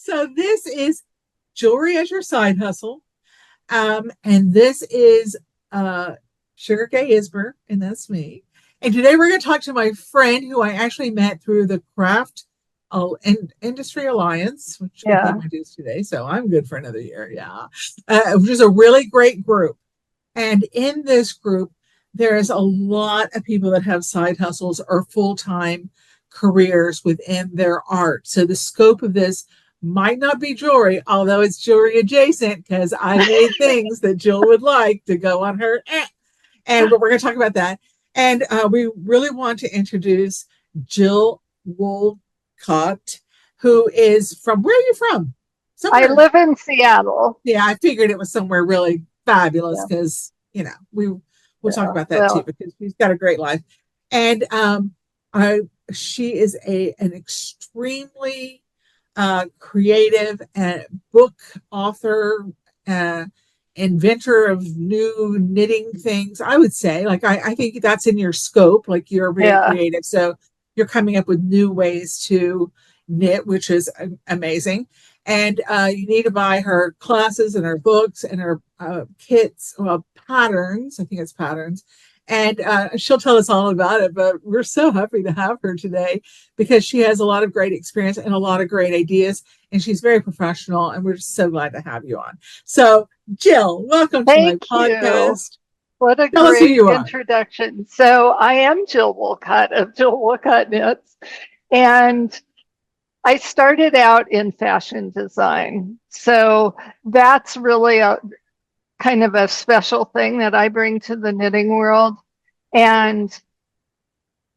So this is Jewelry as Your Side Hustle. And this is Sugar Gay Isber, and that's me. And today we're going to talk to my friend who I actually met through the Craft Industry Alliance, which I paid my dues today. So I'm good for another year. Yeah. Which is a really great group. And in this group, there is a lot of people that have side hustles or full-time careers within their art. So the scope of this might not be jewelry, although it's jewelry adjacent because I made things that Jill would like to go on her. And we're going to talk about that. And we really want to introduce Jill Wolcott, who is from, where are you from? Somewhere. I live in Seattle. Yeah, I figured it was somewhere really fabulous because, you know, we'll talk about that too, because she's got a great life. And she is an extremely creative and book author, inventor of new knitting things. I would say, like, I think that's in your scope. Like, you're very creative, so you're coming up with new ways to knit, which is amazing. And you need to buy her classes and her books and her kits, well, patterns. I think it's patterns. And she'll tell us all about it, but we're so happy to have her today because she has a lot of great experience and a lot of great ideas, and she's very professional, and we're just so glad to have you on. So, Jill, welcome to my podcast. What a great introduction. So I am Jill Wolcott of Jill Wolcott Knits, and I started out in fashion design. So that's really a kind of a special thing that I bring to the knitting world. And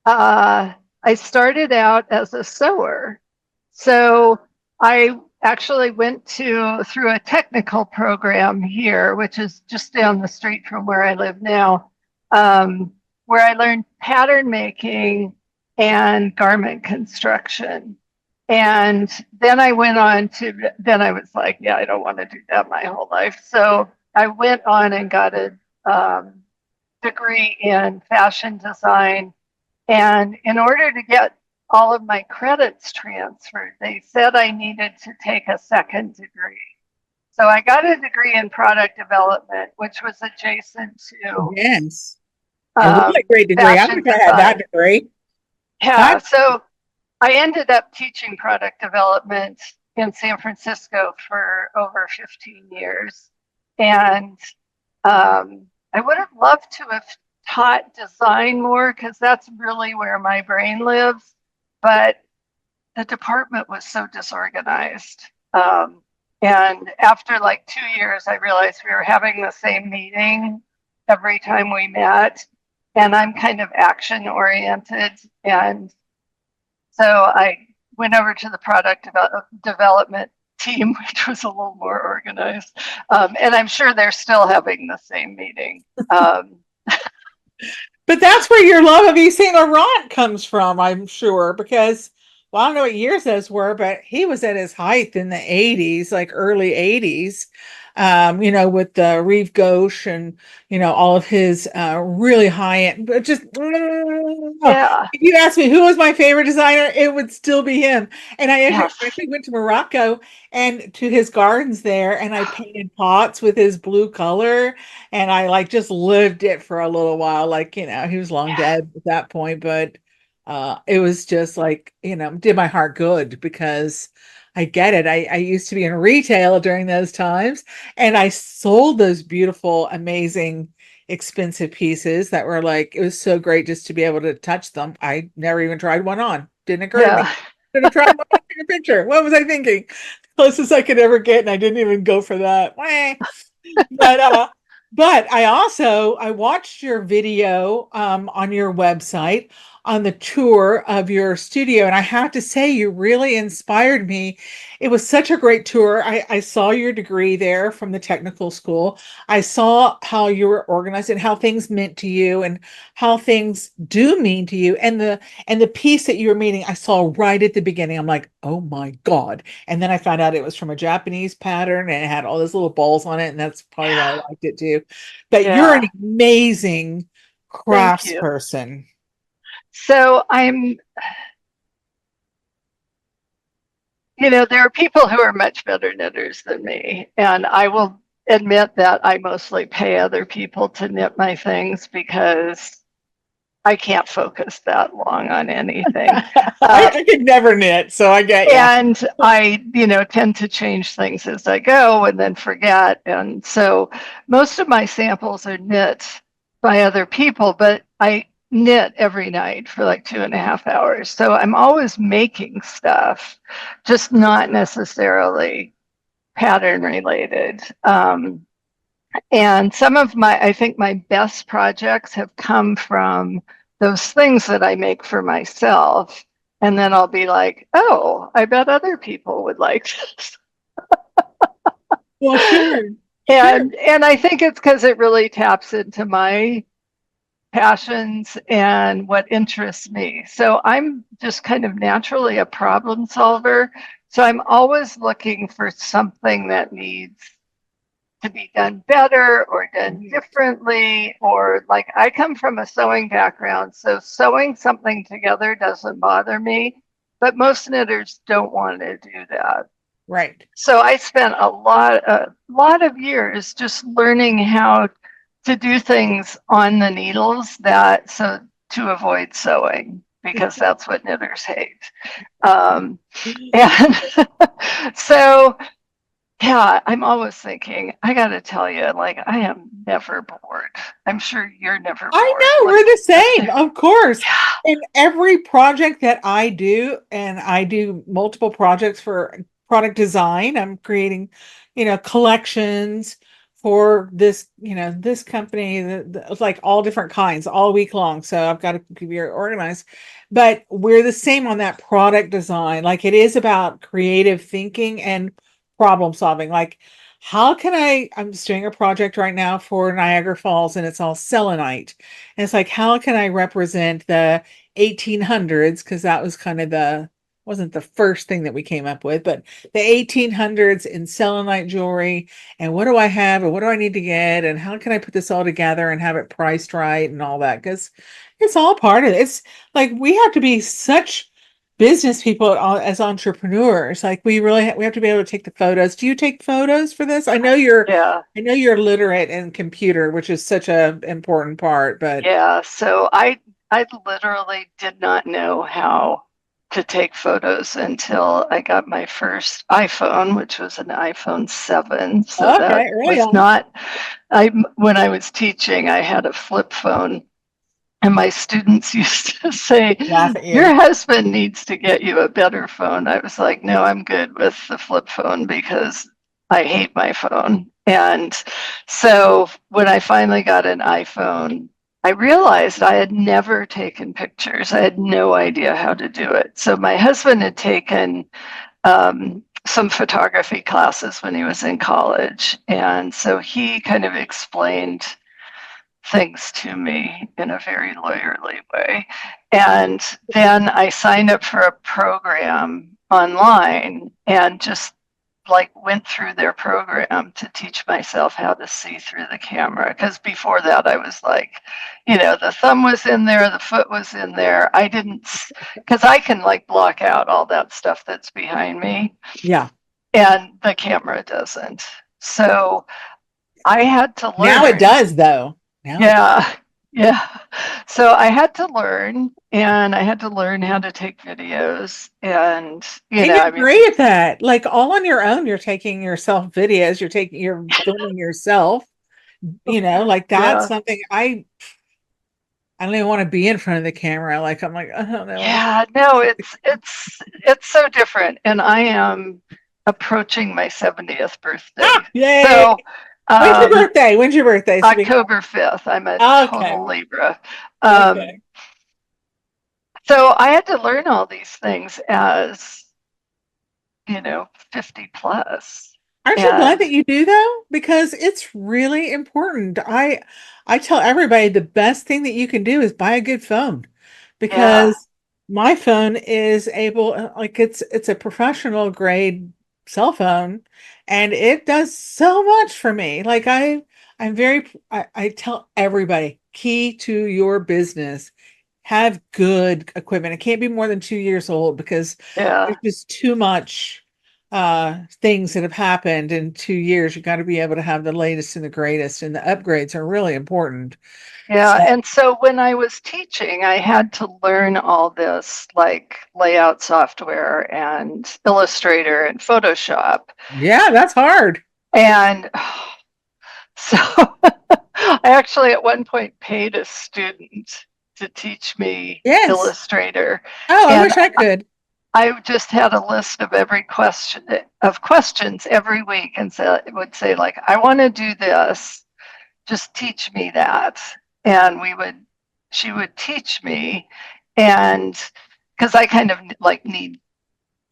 I started out as a sewer. So I actually went through a technical program here, which is just down the street from where I live now, where I learned pattern making and garment construction. And then I went on then I was like, yeah, I don't want to do that my whole life. So I went on and got a degree in fashion design. And in order to get all of my credits transferred, they said I needed to take a second degree. So I got a degree in product development, which was adjacent to a really great degree. I wish I had that degree. Yeah, so I ended up teaching product development in San Francisco for over 15 years. And I would have loved to have taught design more because that's really where my brain lives. But the department was so disorganized. And after like 2 years, I realized we were having the same meeting every time we met. And I'm kind of action oriented. And so I went over to the product development team, which was a little more organized. And I'm sure they're still having the same meeting. But that's where your love of Yves Saint Laurent comes from, I'm sure, because, well, I don't know what years those were, but he was at his height in the 80s, like early 80s, with the Rive Gauche and, all of his really high end, but just, if you ask me who was my favorite designer, it would still be him. And I actually went to Morocco and to his gardens there, and I painted pots with his blue color, and I just lived it for a little while. He was long dead at that point, but it was just did my heart good because I get it. I used to be in retail during those times, and I sold those beautiful, amazing, expensive pieces that were it was so great just to be able to touch them. I never even tried one on. Didn't occur to me. Should have tried one on a picture. What was I thinking? Closest I could ever get, and I didn't even go for that. But I watched your video on your website on the tour of your studio, and I have to say, you really inspired me. It was such a great tour. I saw your degree there from the technical school. I saw how you were organized and how things meant to you and how things do mean to you. And the piece that you were meeting, I saw right at the beginning. I'm like, oh my God. And then I found out it was from a Japanese pattern and it had all those little balls on it. And that's probably why I liked it too. But you're an amazing craftsperson. So I'm there are people who are much better knitters than me, and I will admit that I mostly pay other people to knit my things because I can't focus that long on anything. I could never knit, so I get you. And I, tend to change things as I go and then forget. And so most of my samples are knit by other people, but I knit every night for like 2.5 hours. So I'm always making stuff, just not necessarily pattern related. And some of I think my best projects have come from those things that I make for myself. And then I'll be like, oh, I bet other people would like this. Well, sure. And I think it's because it really taps into my passions and what interests me. So I'm just kind of naturally a problem solver. So I'm always looking for something that needs to be done better or done differently, or like I come from a sewing background, so sewing something together doesn't bother me, but most knitters don't want to do that. Right. So I spent a lot of years just learning how to do things on the needles to avoid sewing, because that's what knitters hate. And so yeah, I'm always thinking, I got to tell you, like, I am never bored. I'm sure you're never bored. I know, we're the same, of course. In every project that I do, and I do multiple projects for product design, I'm creating, collections for this company, like all different kinds, all week long. So I've got to keep you organized. But we're the same on that product design. Like it is about creative thinking and problem solving. Like, how can I'm just doing a project right now for Niagara Falls and it's all selenite. And it's like, how can I represent the 1800s? Because that was kind of wasn't the first thing that we came up with, but the 1800s in selenite jewelry. And what do I have and what do I need to get? And how can I put this all together and have it priced right and all that? Because it's all part of it. It's like we have to be such business people as entrepreneurs. Like we have to be able to take the photos. Do you take photos for this? I know you're literate in computer, which is such a important part, but yeah, so I literally did not know how to take photos until I got my first iPhone, which was an iPhone 7. So that was not when I was teaching, I had a flip phone. And my students used to say, your husband needs to get you a better phone. I was like, no, I'm good with the flip phone because I hate my phone. And so when I finally got an iPhone, I realized I had never taken pictures. I had no idea how to do it. So my husband had taken some photography classes when he was in college. And so he kind of explained things to me in a very lawyerly way. And then I signed up for a program online and just like went through their program to teach myself how to see through the camera. Because before that, I was like, the thumb was in there, the foot was in there. I didn't, because I can like block out all that stuff that's behind me. Yeah. And the camera doesn't. So I had to learn. Now it does, though. Yeah. So I had to learn, and I had to learn how to take videos, and you're great at that. Like all on your own, you're taking yourself videos. You're filming yourself. Like that's something I don't even want to be in front of the camera. Like I'm like, I don't know. Yeah, no, it's so different, and I am approaching my 70th birthday. Yay! So. When's your birthday? October 5th. I'm a total Libra. Okay. So I had to learn all these things as, 50 plus. Aren't you glad that you do though? Because it's really important. I tell everybody the best thing that you can do is buy a good phone, because my phone is it's a professional grade cell phone and it does so much for me. Like I tell everybody, key to your business, have good equipment. It can't be more than 2 years old because there's just too much things that have happened in 2 years. You got to be able to have the latest and the greatest, and the upgrades are really important. Yeah, So, and so when I was teaching, I had to learn all this like layout software and Illustrator and Photoshop. yeah, that's hard. And so I actually at one point paid a student to teach me Yes. Illustrator. Oh, I And wish I could. I just had a list of every question of questions every week, and so it would say like, I want to do this, just teach me that. And she would teach me, and because I kind of like need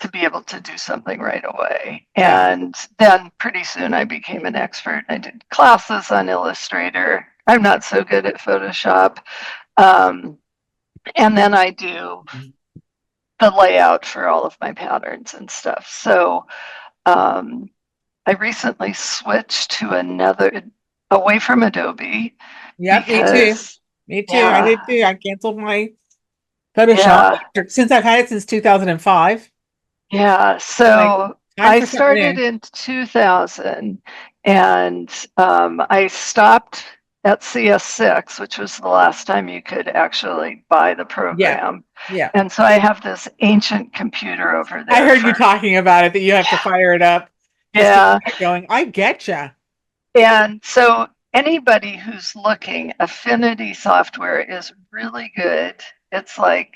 to be able to do something right away. Yeah. And then pretty soon I became an expert. I did classes on Illustrator. I'm not so good at Photoshop. Um, and then I do the layout for all of my patterns and stuff. So um, I recently switched to away from Adobe Yep, me too. because, Me too. I yeah, did too. I canceled my Photoshop yeah, since I've had it since 2005. yeah. Like, So time I for something started new. in 2000, and I stopped at CS6, which was the last time you could actually buy the Yeah. program. Yeah. And so I have this ancient computer over I there heard you for, talking about it, that you have to fire it up just to yeah. get going. I getcha. And so anybody who's looking, Affinity software is really good. It's like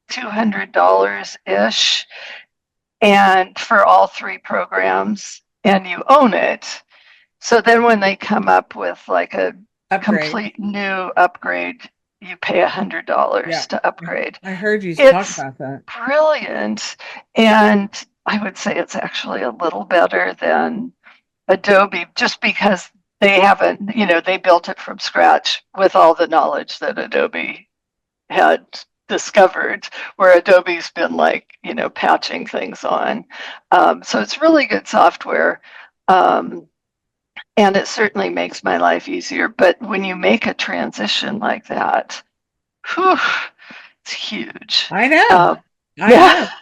$200 ish, and for all three programs, and you own it. So then when they come up with like a Upgrade. complete new upgrade, you pay Yeah. $100 to upgrade. I heard you talk It's about that. brilliant. And I would say it's actually a little better than Adobe, just because they haven't, they built it from scratch with all the knowledge that Adobe had discovered, where Adobe's been like, patching things on. So it's really good software. Um, and it certainly makes my life easier. But when you make a transition like that, whew, it's huge. I know. Um, I yeah, know.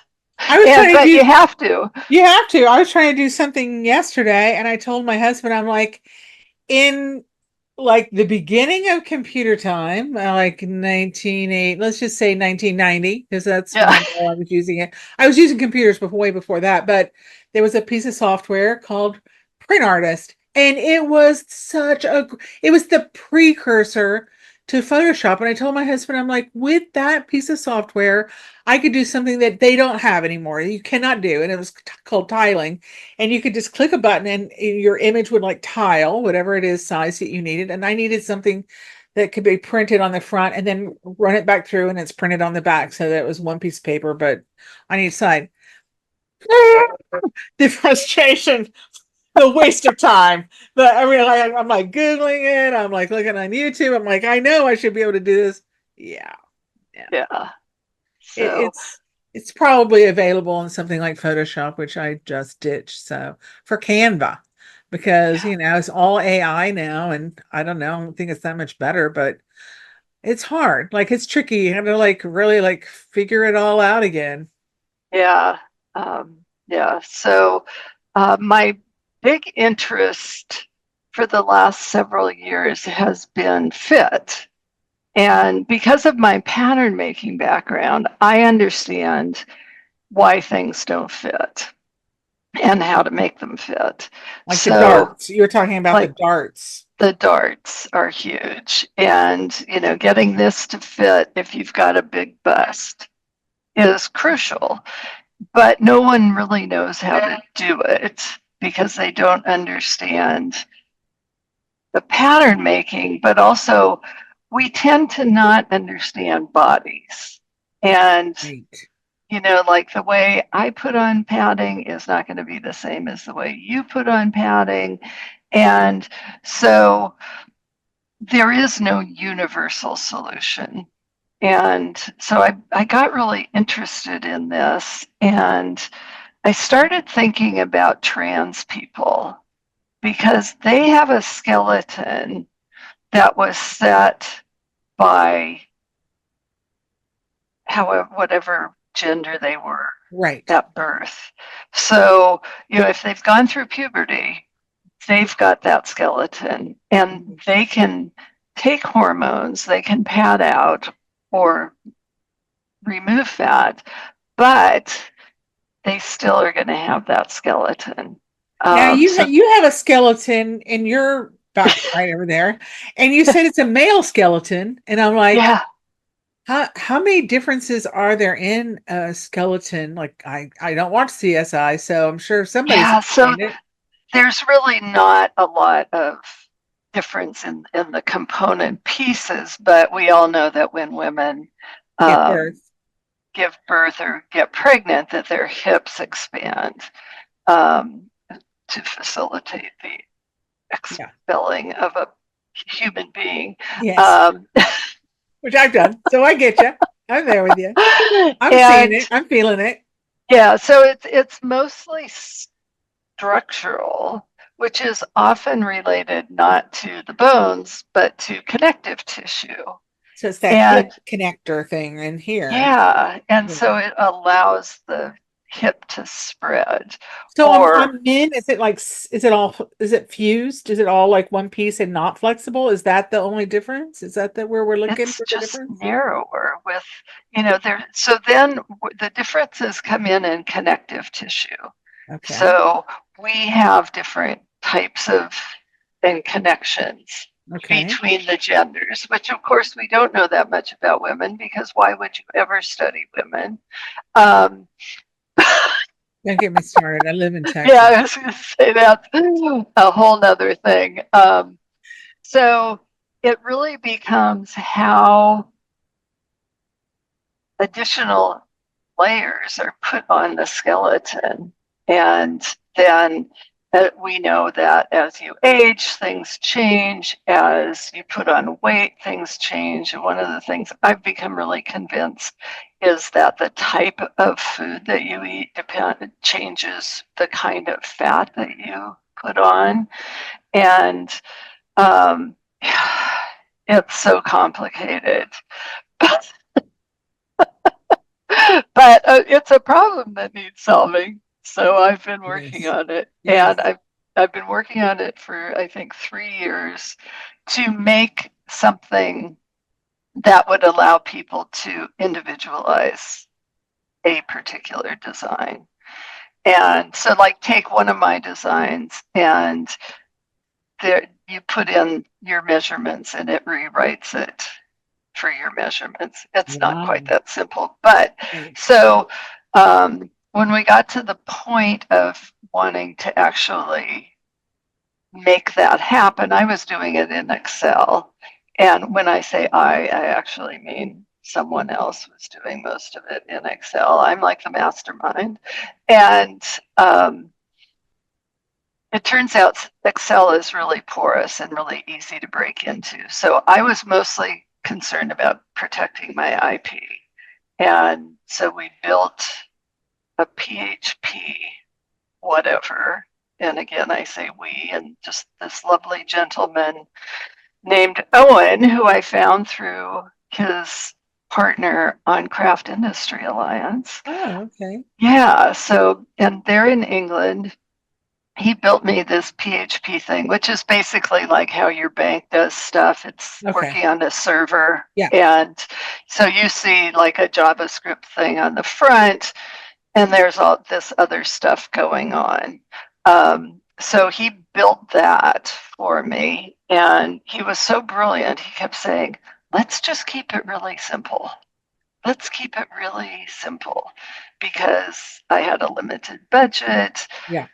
I was trying to but you do, have to. you have to. I was trying to do something yesterday, and I told my husband, I'm like, in like the beginning of computer time, like 1980, let's just say 1990, because that's when Yeah, I know I was using it. I was using computers before, way before that, but there was a piece of software called Print Artist, and it was the precursor to Photoshop. And I told my husband, I'm like, with that piece of software, I could do something that they don't have anymore. You cannot do. And it was called tiling. And you could just click a button and your image would like tile, whatever it is size that you needed. And I needed something that could be printed on the front and then run it back through, and it's printed on the back. So that was one piece of paper, but on each side. The frustration, the waste of time. But I mean, I'm like Googling it. I'm like looking on YouTube. I'm like, I know I should be able to do this. Yeah. Yeah. yeah. It, So it's it's probably available in something like Photoshop, which I just ditched. So for Canva, because yeah, it's all AI now, and I don't know, I don't think it's that much better, but it's hard. Like it's tricky. You have to like really like figure it all out again. yeah, yeah. So my big interest for the last several years has been fit. And because of my pattern making background, I understand why things don't fit and how to make them fit. Like the So, darts. You were talking about the like darts. the darts are huge. And, getting this to fit if you've got a big bust is crucial. But no one really knows how to do it because they don't understand the pattern making, but also we tend to not understand bodies. And, Right. like the way I put on padding is not going to be the same as the way you put on padding. And so there is no universal solution. And so I got really interested in this, and I started thinking about trans people because they have a skeleton that was set by however whatever gender they were. Right. at birth. So, if they've gone through puberty, they've got that skeleton, and they can take hormones, they can pad out or remove fat, but they still are going to have that skeleton. Now So you have a skeleton in your back right over there, and you said it's a male skeleton, and I'm like, yeah, how many differences are there in a skeleton? Like I don't watch CSI, so I'm sure somebody's yeah. So explained it. there's really not a lot of difference in the component pieces, but we all know that when women Give um, birth. give birth or get pregnant, that their hips expand um, to facilitate the Yeah. expelling of a human being. Yes. Um, Which I've done. So I get you. I'm there with you. I'm seeing and it. I'm feeling it. yeah, so it's mostly structural, which is often related not to the bones, but to connective tissue. So it's that hip And connector thing in here. yeah, and Yeah. so it allows the hip to spread. So Or on men, is it like is it fused? Is it all like one piece and not flexible? Is that the only difference? Is that where we're looking it's for the just difference? narrower with, there. So then the differences come in connective tissue. Okay. So we have different types of and connections Okay. between the genders, which of course we don't know that much about women, because why would you ever study women? Um, Don't get me started. I live in yeah, Texas. I was going to say that's a whole nother thing. So it really becomes how additional layers are put on the skeleton. And then we know that as you age, things change. As you put on weight, things change. And one of the things I've become really convinced is that the type of food that you eat changes the kind of fat that you put on. And um, it's so complicated. But it's a problem that needs solving. So I've been working Yes. on it, and Yes. I've been working on it for I think 3 years to make something that would allow people to individualize a particular design. And so, like, take one of my designs, and there you put in your measurements, and it rewrites it for your measurements. It's not Wow. quite that simple. But Right. so when we got to the point of wanting to actually make that happen, I was doing it in Excel. And when I say I actually mean someone else was doing most of it in Excel. I'm like the mastermind. And it turns out Excel is really porous and really easy to break into. So I was mostly concerned about protecting my IP. And so we built a PHP whatever. And again, I say we, and just this lovely gentleman named Owen, who I found through his partner on Craft Industry Alliance. Oh, okay. Yeah, so, and they're in England. He built me this PHP thing, which is basically like how your bank does stuff. It's Okay. working on a server. Yeah. And so you see like a JavaScript thing on the front, and there's all this other stuff going on. So he built that for me, and he was so brilliant. He kept saying, let's just keep it really simple. Let's keep it really simple, because I had a limited budget. Yeah.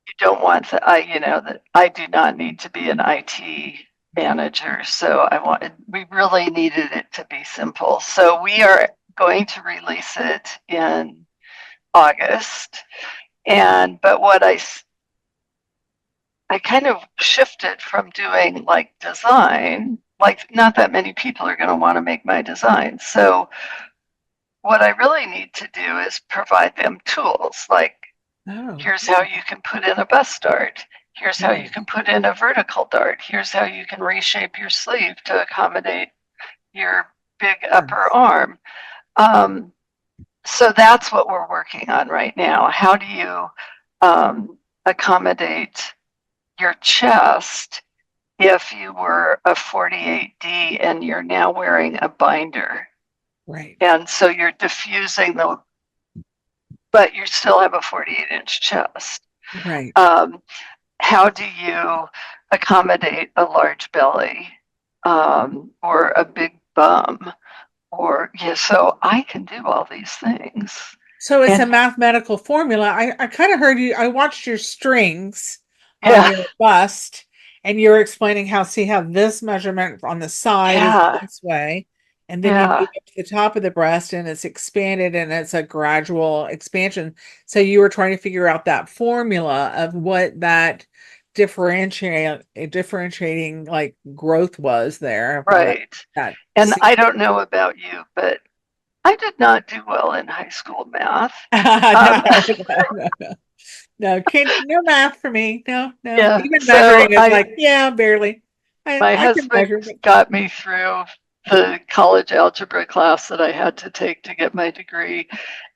You don't want that I do not need to be an IT manager. So we really needed it to be simple. So we are going to release it in August. But what I kind of shifted from doing like design, like not that many people are going to want to make my design. So what I really need to do is provide them tools, like Oh, here's how you can put in a bust dart. Here's how you right. can put in a vertical dart. Here's how you can reshape your sleeve to accommodate your big Sure. upper arm. Um, So that's what we're working on right now. How do you accommodate your chest if you were a 48D and you're now wearing a binder? Right. And so you're diffusing but you still have a 48-inch chest. Right. How do you accommodate a large belly or a big bum? So I can do all these things. So it's a mathematical formula. I kind of heard you, I watched your strings on your bust, and you were explaining how this measurement on the side is this way, and then you move up to the top of the breast and it's expanded and it's a gradual expansion. So you were trying to figure out that formula of what that differentiating like growth was there. Right. And I don't know about you, but I did not do well in high school math. No, no math for me. No. Yeah, even measuring is barely. My husband got me through the college algebra class that I had to take to get my degree.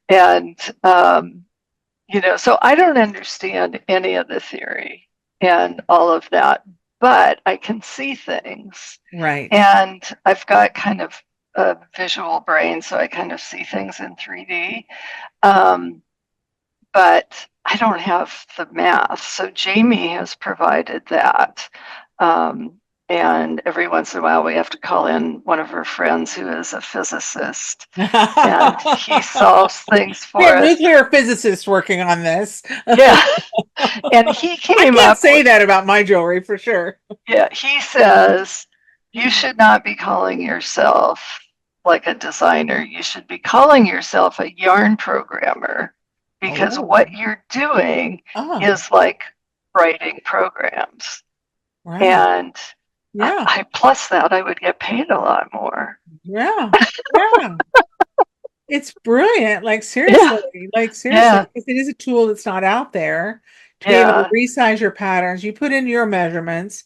And, so I don't understand any of the theory and all of that, but I can see things. Right. And I've got kind of a visual brain, so I kind of see things in 3D. But I don't have the math. So Jamie has provided that. And every once in a while, we have to call in one of her friends who is a physicist, and he solves things for us. Nuclear physicists working on this. Yeah, and he came up. I can't say that about my jewelry for sure. Yeah, he says you should not be calling yourself like a designer. You should be calling yourself a yarn programmer, because what you're doing is like writing programs. Right. And I plus that I would get paid a lot more. Yeah. It's brilliant. Like seriously, because it is a tool that's not out there to be able to resize your patterns. You put in your measurements.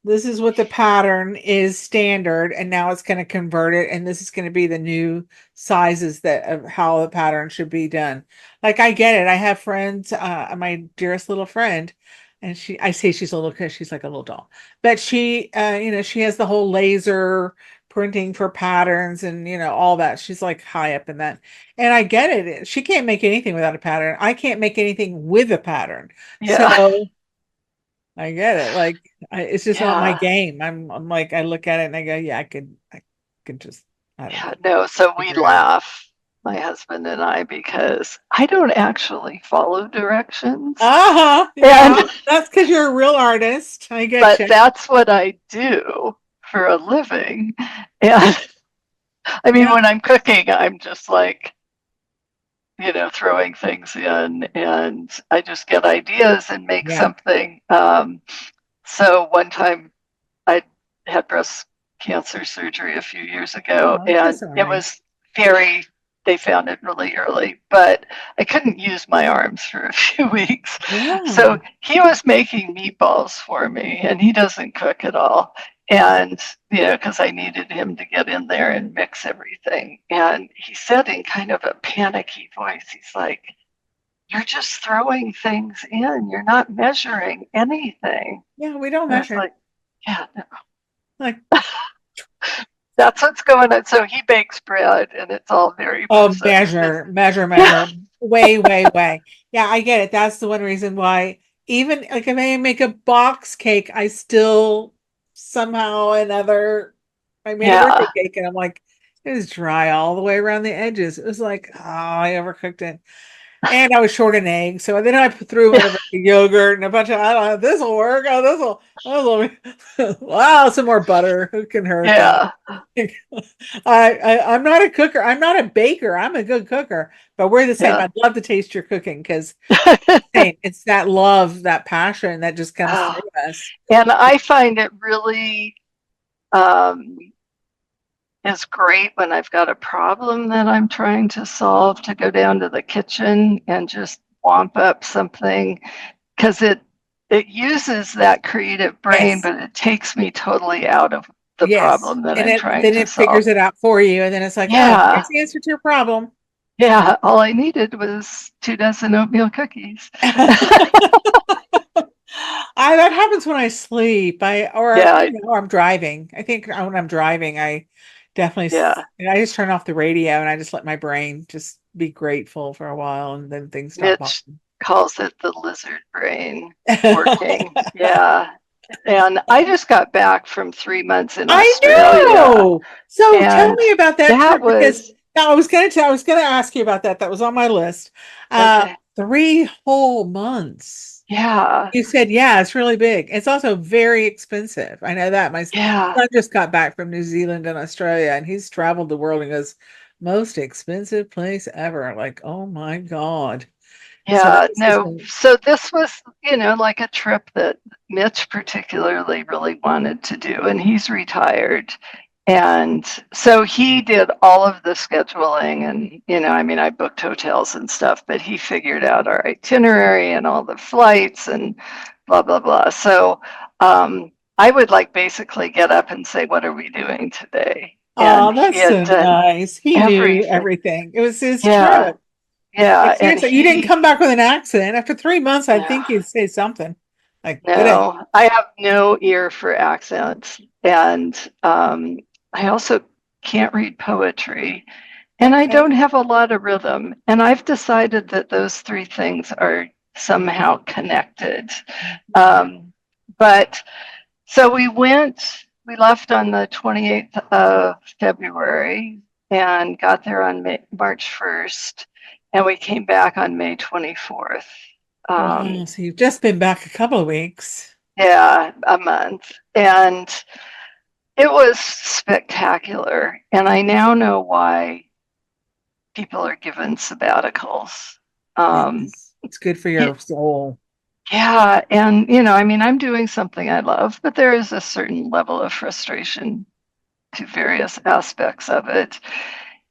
This is what the pattern is standard, and now it's going to convert it, and this is going to be the new sizes of how the pattern should be done. Like, I get it. I have friends, my dearest little friend, and I say she's a little because she's like a little doll, but she she has the whole laser printing for patterns and all that. She's like high up in that, and I get it. She can't make anything without a pattern. I can't make anything with a pattern. So I get it. Like, it's just not my game. I'm like, I look at it and I go, I could just. So we laugh, my husband and I, because I don't actually follow directions. Yeah, that's because you're a real artist. I get But that's what I do for a living. And I mean, when I'm cooking, I'm just like, throwing things in, and I just get ideas and make something. So one time I had breast cancer surgery a few years ago, and it was they found it really early, but I couldn't use my arms for a few weeks. So he was making meatballs for me, and he doesn't cook at all. And, because I needed him to get in there and mix everything. And he said in kind of a panicky voice, he's like, "You're just throwing things in. You're not measuring anything." Yeah, we don't measure. Like, no. Like, that's what's going on. So he bakes bread, and it's all very measure. way. Yeah, I get it. That's the one reason why, even like if I make a box cake, I still somehow I made a birthday cake, and I'm like, it was dry all the way around the edges. It was like, I overcooked it. And I was short an egg, so then I threw in yogurt and a bunch of, I don't know, this will work. Wow, some more butter. Who can hurt? Yeah. I'm not a cooker. I'm not a baker. I'm a good cooker, but we're the same. I'd love to taste your cooking, because it's that love, that passion that just comes through us. And I find it really is great when I've got a problem that I'm trying to solve, to go down to the kitchen and just womp up something, because it uses that creative brain, but it takes me totally out of the problem that I'm trying to solve. Then it figures it out for you, and then it's like, here's the answer to your problem. Yeah, all I needed was 2 dozen oatmeal cookies. That happens when I sleep. Yeah, Or I'm driving. I think when I'm driving, I definitely yeah. I just turn off the radio and I just let my brain just be grateful for a while, and then things stop Mitch popping. calls it the lizard brain working. Yeah. And I just got back from 3 months in I Australia, know. So tell and me about that that trip, because was now I was gonna ask you about that. That was on my list. okay. 3 whole months. Yeah, You said, yeah, it's really big. It's also very expensive. I know that. My yeah, son just got back from New Zealand and Australia, and he's traveled the world and goes, most expensive place ever. Like, oh my God. So yeah. this is No, so this was, like a trip that Mitch particularly really wanted to do, and he's retired. And so he did all of the scheduling, and, I mean, I booked hotels and stuff, but he figured out our itinerary and all the flights and blah, blah, blah. So I would like basically get up and say, what are we doing today? And oh, he that's had so done nice. He knew everything. everything. It was his Yeah, trip. Like yeah. And seriously, you didn't come back with an accent. After 3 months, I no, think you'd say something. Like, good day. no, I have no ear for accents. And I also can't read poetry. And I Okay. don't have a lot of rhythm. And I've decided that those three things are somehow connected. Um, but so we left on the 28th of February and got there on March 1st. And we came back on May 24th. Wow. Um, So you've just been back a couple of weeks. yeah, a month. And it was spectacular. And I now know why people are given sabbaticals. Um, Yes. It's good for it, your soul. yeah, and I mean, I'm doing something I love, but there is a certain level of frustration to various aspects of it.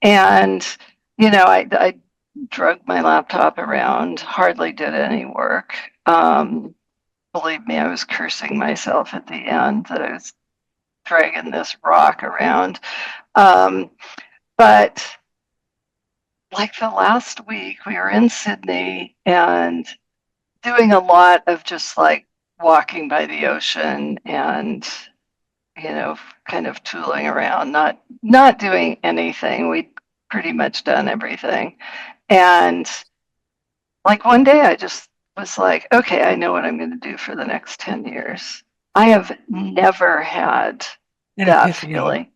And I drug my laptop around, hardly did any work. Believe me, I was cursing myself at the end that I was dragging this rock around. Um, but like the last week, we were in Sydney and doing a lot of just like walking by the ocean and kind of tooling around, not doing anything. We'd pretty much done everything. And like one day I just was like, okay, I know what I'm going to do for the next 10 years. I have never had An that epiphany. feeling.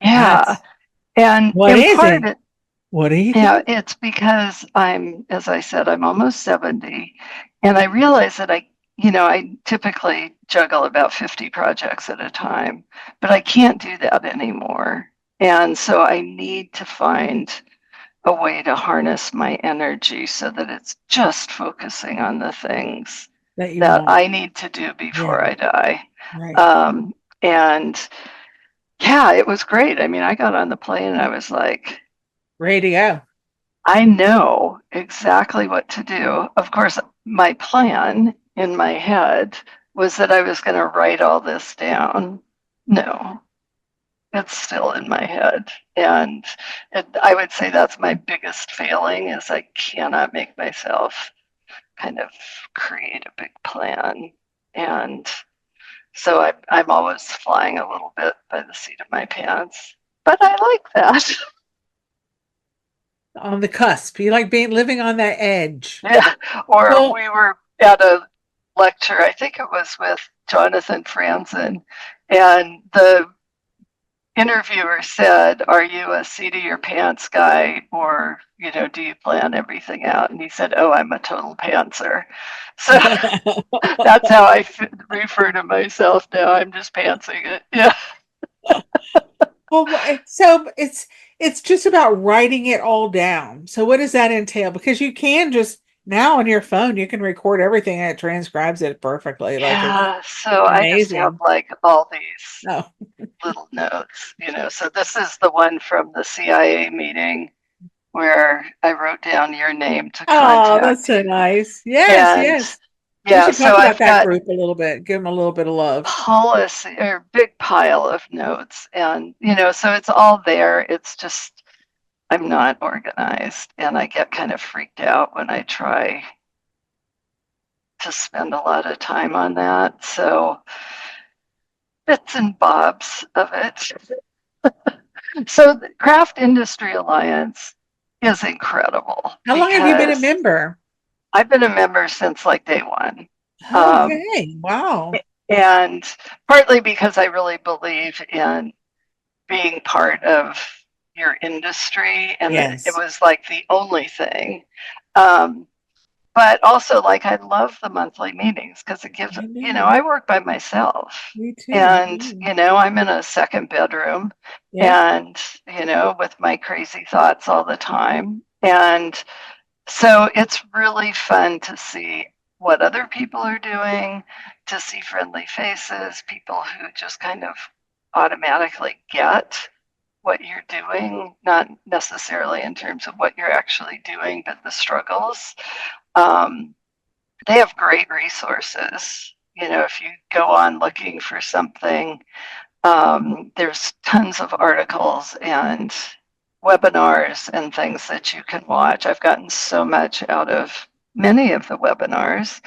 Yeah. That's And what in is part, it? What do you yeah, think? it's because as I said, I'm almost 70, and I realize that I typically juggle about 50 projects at a time, but I can't do that anymore. And so I need to find a way to harness my energy so that it's just focusing on the things That you that want. I need to do Yeah, before I die. right. Um, and yeah, it was great. I mean, I got on the plane and I was like, Ready to go. I know exactly what to do. Of course, my plan in my head was that I was going to write all this down. No, it's still in my head. And I would say that's my biggest failing is I cannot make myself kind of create a big plan. And so I'm always flying a little bit by the seat of my pants. But I like that. On the cusp. You like being living on that edge. Yeah. Or Well, we were at a lecture, I think it was with Jonathan Franzen, and the interviewer said, are you a seat of your pants guy, or do you plan everything out? And he said, oh, I'm a total pantser. So that's how I refer to myself now. I'm just pantsing it. Yeah. well, so it's just about writing it all down. So what does that entail? Because you can just now on your phone, you can record everything and it transcribes it perfectly. Like it's Yeah, so I just have amazing. like all these Oh, little notes. So this is the one from the CIA meeting where I wrote down your name to oh, that's contact so you. nice. Yes, And yes. We yeah, should so talk about I've that got group a little bit. Give them a little bit of love. policy or big pile of notes. And, so it's all there. It's just I'm not organized, and I get kind of freaked out when I try to spend a lot of time on that. So bits and bobs of it. So the Craft Industry Alliance is incredible How long have you been a because member? I've been a member since like day one. Um, Okay. Wow. and partly because I really believe in being part of your industry, and it Yes. was like the only thing. Um, but also, like, I love the monthly meetings because it gives, I know. I work by myself, Me too. and, Yeah. I'm in a second bedroom Yeah. and, with my crazy thoughts all the time. And so it's really fun to see what other people are doing, to see friendly faces, people who just kind of automatically get what you're doing, not necessarily in terms of what you're actually doing, but the struggles. Um, they have great resources. If you go on looking for something, there's tons of articles and webinars and things that you can watch. I've gotten so much out of many of the webinars,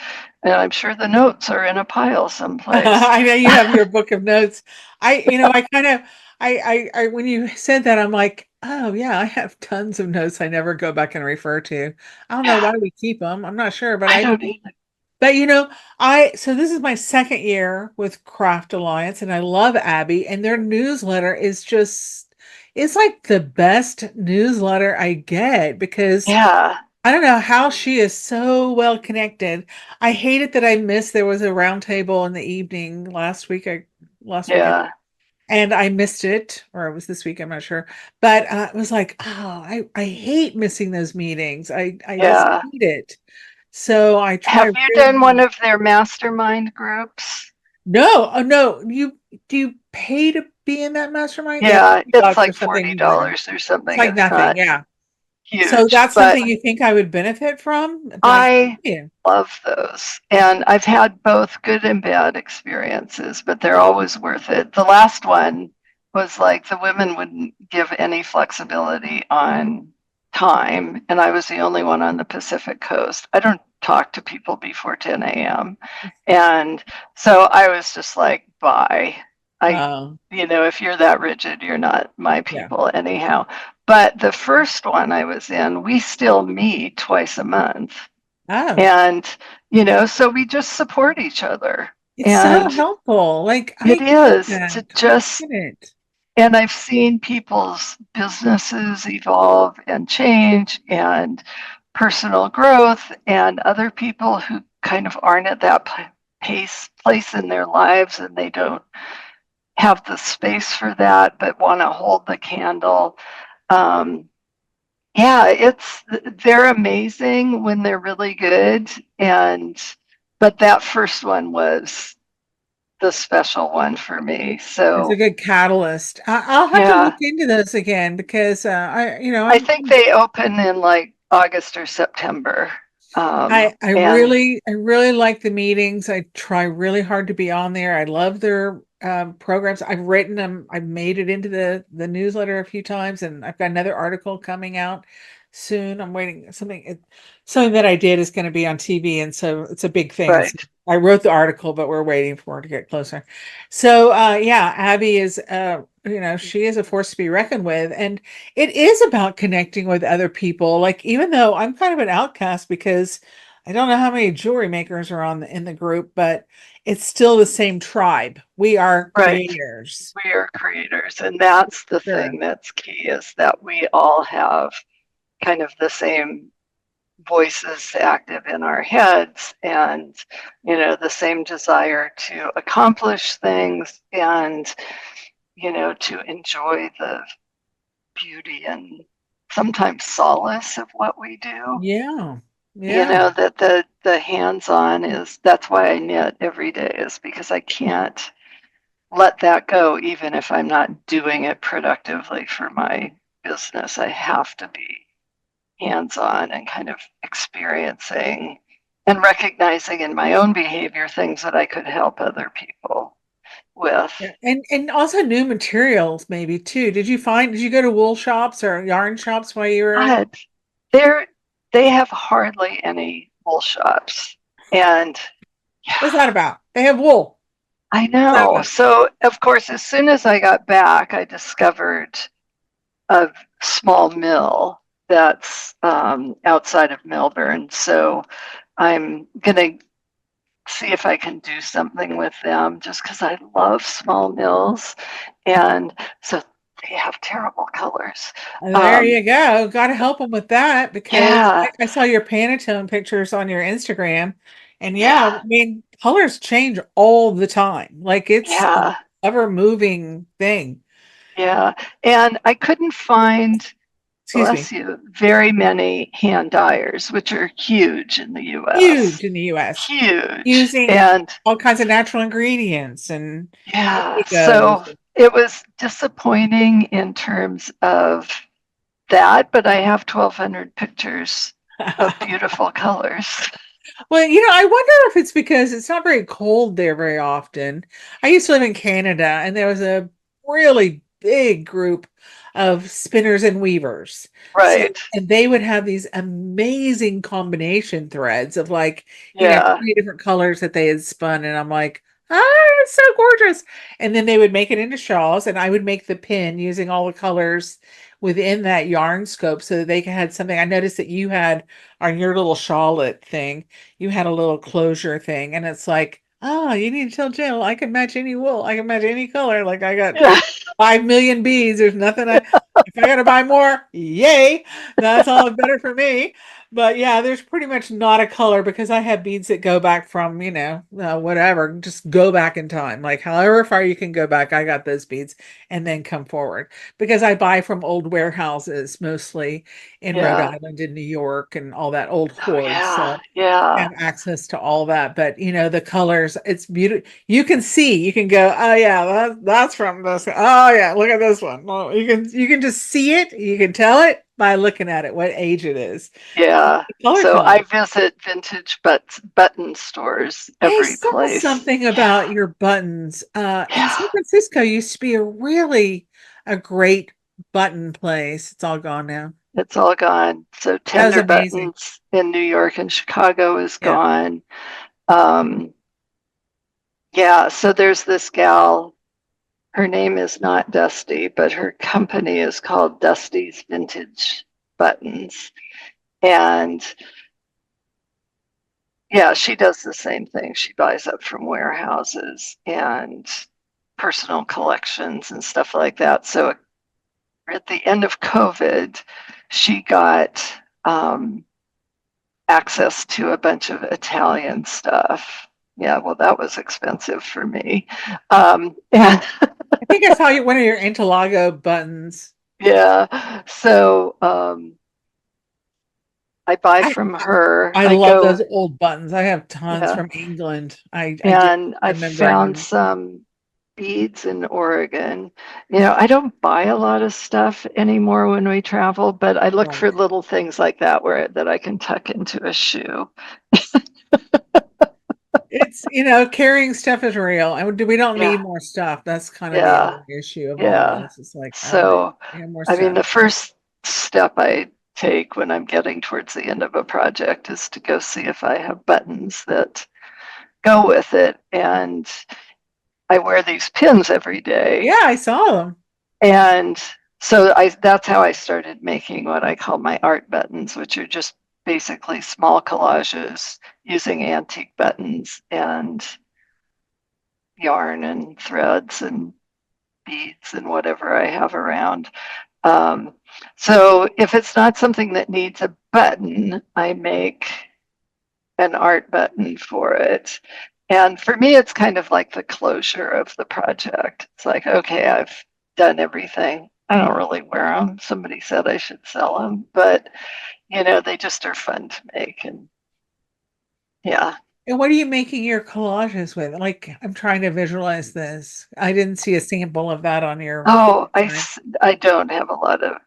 and I'm sure the notes are in a pile someplace. I know you have your book of notes. I kind of, when you said that, I'm like, oh yeah, I have tons of notes I never go back and refer to. I don't know Yeah, why we keep them. I'm not sure, but I I don't do. either. But so this is my second year with Craft Alliance, and I love Abby, and their newsletter is just, it's like the best newsletter I get because Yeah, I don't know how she is so well connected. I hated that I missed there was a roundtable in the evening last weekend, yeah, and I missed it, or it was this week, I'm not sure. But it was like, oh, I hate missing those meetings. I just yeah. hate it. So I try Have you really done one hard. of their mastermind groups? No, oh no, do you pay to be in that mastermind? Yeah, Yeah, it's $50 or like something forty to join them. dollars or It's something. like It's nothing, not yeah. So huge, that's but something you think I would benefit from? Then I I can. love those. And I've had both good and bad experiences, but they're always worth it. The last one was like the women wouldn't give any flexibility on time, and I was the only one on the Pacific Coast. I don't talk to people before 10 a.m. And so I was just like, bye. I, Oh, if you're that rigid, you're not my yeah. people anyhow. But the first one I was in, we still meet twice a month. Oh, And, so we just support each other. it's so And helpful. Like it I get is to that. I just, get it. and I've seen people's businesses evolve and change and personal growth, and other people who kind of aren't at that place in their lives, and they don't have the space for that, but want to hold the candle. Um, Yeah, they're amazing when they're really good, and but that first one was the special one for me. It's a So good catalyst. I'll have to look yeah, into those again because I think they open in like August or September. I really like the meetings. I try really hard to be on there. I love their programs. I've written them. I've made it into the newsletter a few times, and I've got another article coming out soon. I'm waiting something that I did is going to be on TV, and so it's a big thing. Right. I wrote the article, but we're waiting for it to get closer. So yeah, Abby is she is a force to be reckoned with, and it is about connecting with other people. Like, even though I'm kind of an outcast because I don't know how many jewelry makers are in the group, but it's still the same tribe. We are Right. creators. We are creators, and that's the Sure. thing that's key, is that we all have kind of the same voices active in our heads, and the same desire to accomplish things, and to enjoy the beauty and sometimes solace of what we do. Yeah. Yeah. That the hands-on is, that's why I knit every day, is because I can't let that go even if I'm not doing it productively for my business. I have to be hands-on and kind of experiencing and recognizing in my own behavior things that I could help other people. with. Yeah. And also new materials maybe too. Did you go to wool shops or yarn shops while you were But they're they have hardly any wool shops. And what's that about? They have wool. I What's that know. about? So, of course, as soon as I got back, I discovered a small mill that's outside of Melbourne. So I'm going to see if I can do something with them just because I love small mills. And so they have terrible colors. There Um, you go. Got to help them with that because yeah, I saw your Pantone pictures on your Instagram. And yeah, I yeah, mean, colors change all the time. Like it's an yeah, ever moving thing. yeah. And I couldn't find, Excuse me. bless you, very many hand dyers, which are huge in the US. Huge in the US, Huge. using And all kinds of natural ingredients and yeah, indigos. so it was disappointing in terms of that, but I have 1,200 pictures of beautiful colors. Well, I wonder if it's because it's not very cold there very often. I used to live in Canada, and there was a really big group of spinners and weavers. So, Right. and they would have these amazing combination threads of like, Yeah. 20 different colors that they had spun. And I'm like, it's so gorgeous. And then they would make it into shawls, and I would make the pin using all the colors within that yarn scope so that they had something. I noticed that you had on your little shawlet thing you had a little closure thing, and it's like, oh, you need to tell Jill I can match any wool, I can match any color. Like I got Yeah. 5 million beads. There's nothing if I gotta buy more, yay, that's all better for me. But yeah, there's pretty much not a color because I have beads that go back from, whatever, just go back in time. Like however far you can go back, I got those beads and then come forward because I buy from old warehouses, mostly in Rhode Yeah. Island and New York and all that old Oh, hoard. yeah. So Yeah. have access to all that. But the colors, it's beautiful. You can see, you can go, oh yeah, that's from this. Oh yeah, look at this one. Well, you can just see it, you can tell it by looking at it, what age it is. Yeah. The color So telling. I visit vintage button stores I every saw place. something about your buttons. In Yeah. San Francisco used to be a great button place. It's all gone now. It's all gone. So That was Tender amazing. Buttons in New York and Chicago is Yeah. gone. Um, yeah, so there's this gal. Her name is not Dusty, but her company is called Dusty's Vintage Buttons. And yeah, she does the same thing. She buys up from warehouses and personal collections and stuff like that. So at the end of COVID, she got access to a bunch of Italian stuff. Yeah, well, that was expensive for me. And I think I saw one of your Interlago buttons. yeah, so I buy I from her. I I love go, those old buttons. I have tons yeah, from England. I do and I remembering found them. some beads in Oregon. I don't buy a lot of stuff anymore when we travel, but I look Right. for little things like that where that I can tuck into a shoe. It's, carrying stuff is real. And we don't Yeah, need more stuff. That's kind of the yeah, other issue of all yeah. this. It's like, oh man, So, we have more I mean, stuff. the first step I take when I'm getting towards the end of a project is to go see if I have buttons that go with it. And I wear these pins every day. Yeah, I saw them. And so that's how I started making what I call my art buttons, which are just basically small collages using antique buttons and yarn and threads and beads and whatever I have around. Um, so if it's not something that needs a button, I make an art button for it. And for me, it's kind of like the closure of the project. It's like, okay, I've done everything. I don't really wear them. Somebody said I should sell them, but they just are fun to make. And yeah. And what are you making your collages with? Like, I'm trying to visualize this. I didn't see a sample of that on your Oh, website. I don't have a lot of,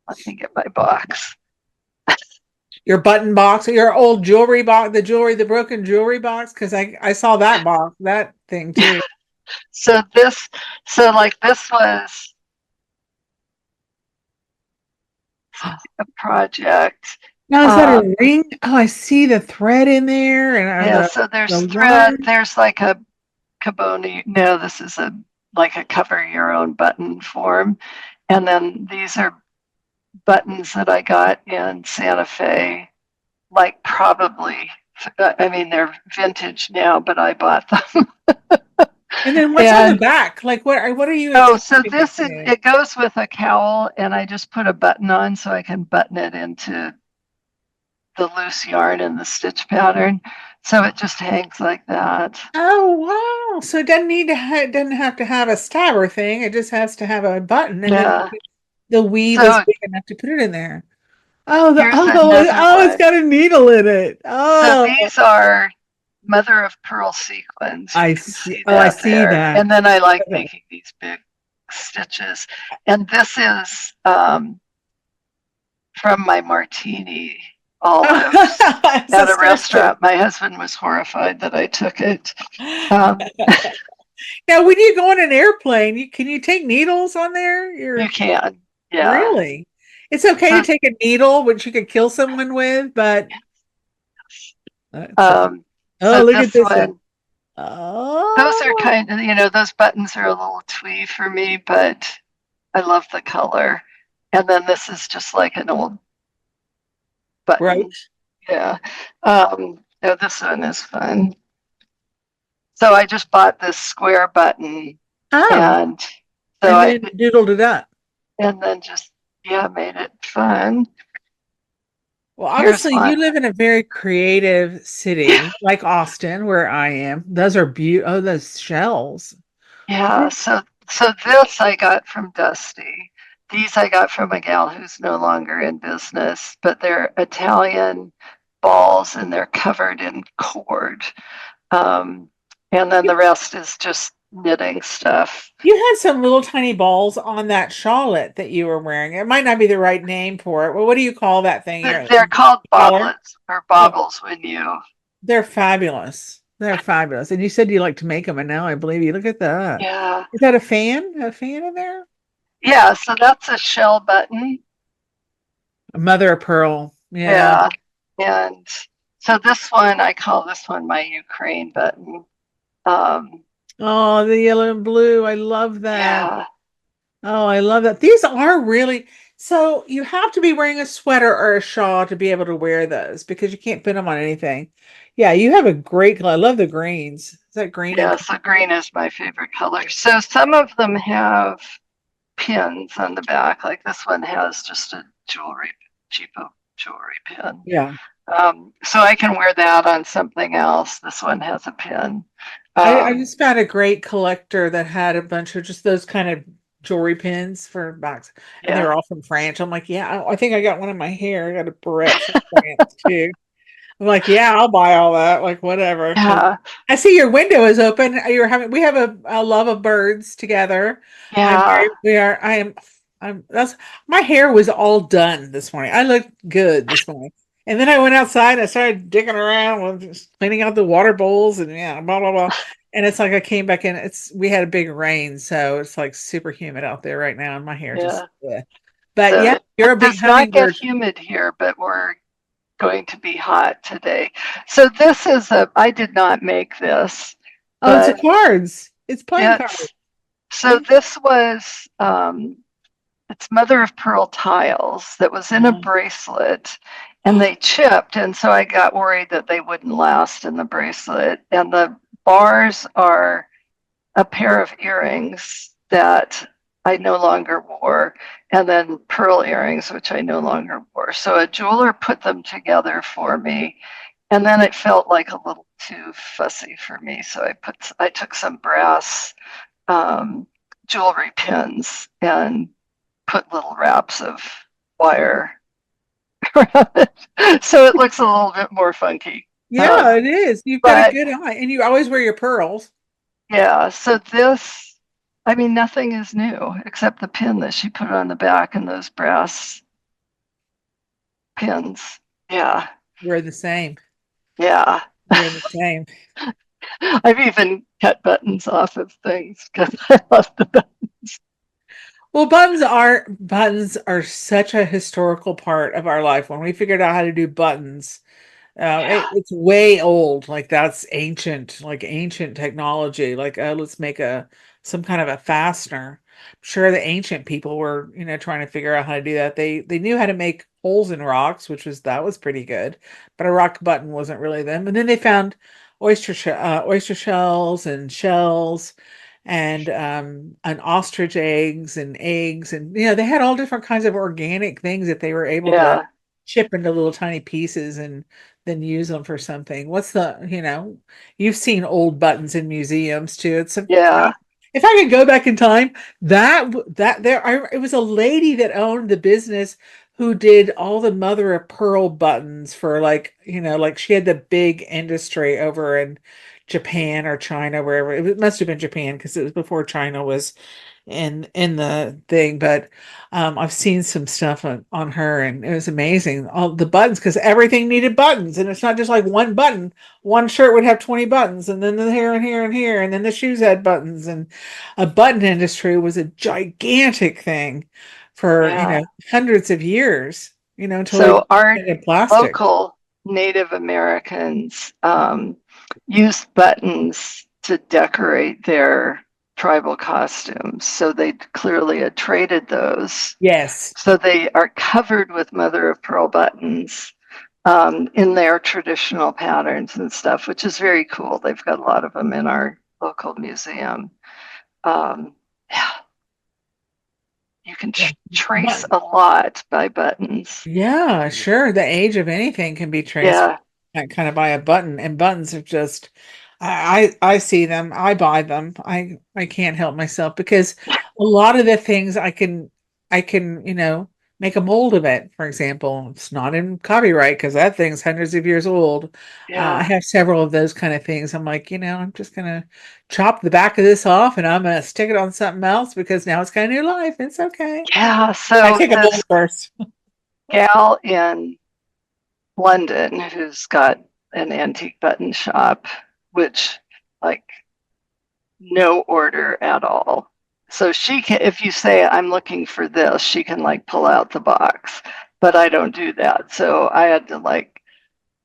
let me get my box. Your button box, your old jewelry box, the broken jewelry box, because I saw that box, that thing too. So like this was a project. Now, is that a ring? Oh, I see the thread in there, and Yeah, so the there's thread, yarn. there's like a Caboni. No, this is a like a cover your own button form. And then these are buttons that I got in Santa Fe, like probably, I mean, they're vintage now, but I bought them. And then what's on the And back? Like what are you oh, so attaching it this is, to? it goes with a cowl, and I just put a button on so I can button it into the loose yarn in the stitch pattern. So it just hangs like that. Oh wow! So it doesn't need to it doesn't have to have a stabber thing. It just has to have a button, and then Yeah. the weave is So big enough to put it in there. Oh, here's another it's one. got a needle in it. So Oh, these are mother of pearl sequins. You I can see. see Oh, I that see there. that. And then I like making these big stitches. And this is from my martini olives It's a at a sculpture. restaurant. My husband was horrified that I took it. Um, Now, when you go on an airplane, can you take needles on there? you can, yeah. Really? It's okay to So, take a needle, which you could kill someone with, but so oh, look this at this one. one, those are Oh, kind of, those buttons are a little twee for me, but I love the color. And then this is just like an old button. right. Yeah. No, this one is fun. So I just bought this square button, Oh, and so and I then doodled it up. and then just, yeah, made it fun. Well, Here's obviously, you one. live in a very creative city like Austin, where I am. Those are beautiful. Oh, those shells. Yeah, so this I got from Dusty. These I got from a gal who's no longer in business, but they're Italian balls and they're covered in cord. Um, and then the rest is just knitting stuff. You had some little tiny balls on that shawlet that you were wearing. It might not be the right name for it. Well, what do you call that thing? They're called Collar? boblets or Oh, baubles when you, they're fabulous. They're fabulous. And you said you like to make them, and now I believe you. Look at that. yeah. Is that a fan? A fan in there? Yeah, so that's a shell button. A mother of pearl. Yeah. Yeah. And so this one, I call this one my Ukraine button. Um, Oh, the yellow and blue. I love that. yeah. Oh, I love that. These are really so you have to be wearing a sweater or a shawl to be able to wear those because you can't put them on anything. Yeah, you have a great color. I love the greens. Is that green and Yeah, so green is my favorite color. So some of them have pins on the back, like this one has just a cheapo jewelry pin. yeah. So I can wear that on something else. This one has a pin. I Um, just found a great collector that had a bunch of just those kind of jewelry pins for box, and they yeah, were all from France. I'm like, yeah, I think I got one in my hair. I got a barrette from France too. I'm like, yeah, I'll buy all that. Like, whatever. 'Cause yeah, I see your window is open. We have a love of birds together. yeah, That's my hair was all done this morning. I looked good this morning. And then I went outside and I started digging around with just cleaning out the water bowls and yeah, blah, blah, blah. And it's like I came back in. We had a big rain, so it's like super humid out there right now, and my hair just, yeah. yeah. But So yeah, you're a it big does not get hummingbird. humid here, but we're going to be hot today. So this is I did not make this, Oh, it's a but cards. It's playing cards. it's, so this was, it's mother of pearl tiles that was in a bracelet, and they chipped. And so I got worried that they wouldn't last in the bracelet. And the bars are a pair of earrings that I no longer wore, and then pearl earrings, which I no longer wore. So a jeweler put them together for me, and then it felt like a little too fussy for me. So I took some brass um, jewelry pins and put little wraps of wire around it, so it looks a little bit more funky. Yeah, it is. You've got a But good eye, and you always wear your pearls. yeah, so this, I mean, nothing is new except the pin that she put on the back and those brass pins. Yeah, We're the same. yeah. We're the same. I've even cut buttons off of things because I love the buttons. Well, buttons are such a historical part of our life. When we figured out how to do buttons, Yeah, it's way old. Like that's ancient, like ancient technology. Like let's make a some kind of a fastener. I'm sure the ancient people were, trying to figure out how to do that. They knew how to make holes in rocks, which was that was pretty good. But a rock button wasn't really them. And then they found oyster shells and shells and ostrich eggs and they had all different kinds of organic things that they were able to yeah, chip into little tiny pieces and then use them for something. You've seen old buttons in museums too. yeah, If I could go back in time, it was a lady that owned the business who did all the mother of pearl buttons for like she had the big industry over in Japan or China, wherever. It must have been Japan because it was before China was in the thing. But I've seen some stuff on her, and it was amazing. All the buttons, because everything needed buttons, and it's not just like one button. One shirt would have 20 buttons, and then the here and here and here, and then the shoes had buttons, and a button industry was a gigantic thing for yeah. hundreds of years. Until they So our invented plastic. local Native Americans used buttons to decorate their tribal costumes. So they clearly had traded those. Yes. So they are covered with mother of pearl buttons in their traditional patterns and stuff, which is very cool. They've got a lot of them in our local museum. Yeah, you can Yeah. trace a lot by buttons. Yeah, sure. The age of anything can be traced Yeah, kind of by a button, and buttons are just I see them, I buy them. I can't help myself because a lot of the things I can, make a mold of it. For example, it's not in copyright because that thing's hundreds of years old. I yeah, have several of those kind of things. I'm like, I'm just gonna chop the back of this off and I'm gonna stick it on something else because now it's got a new life. It's okay. yeah. I So take a this mold first. gal in London who's got an antique button shop, which like no order at all. So she can, if you say I'm looking for this, she can like pull out the box, but I don't do that. So I had to like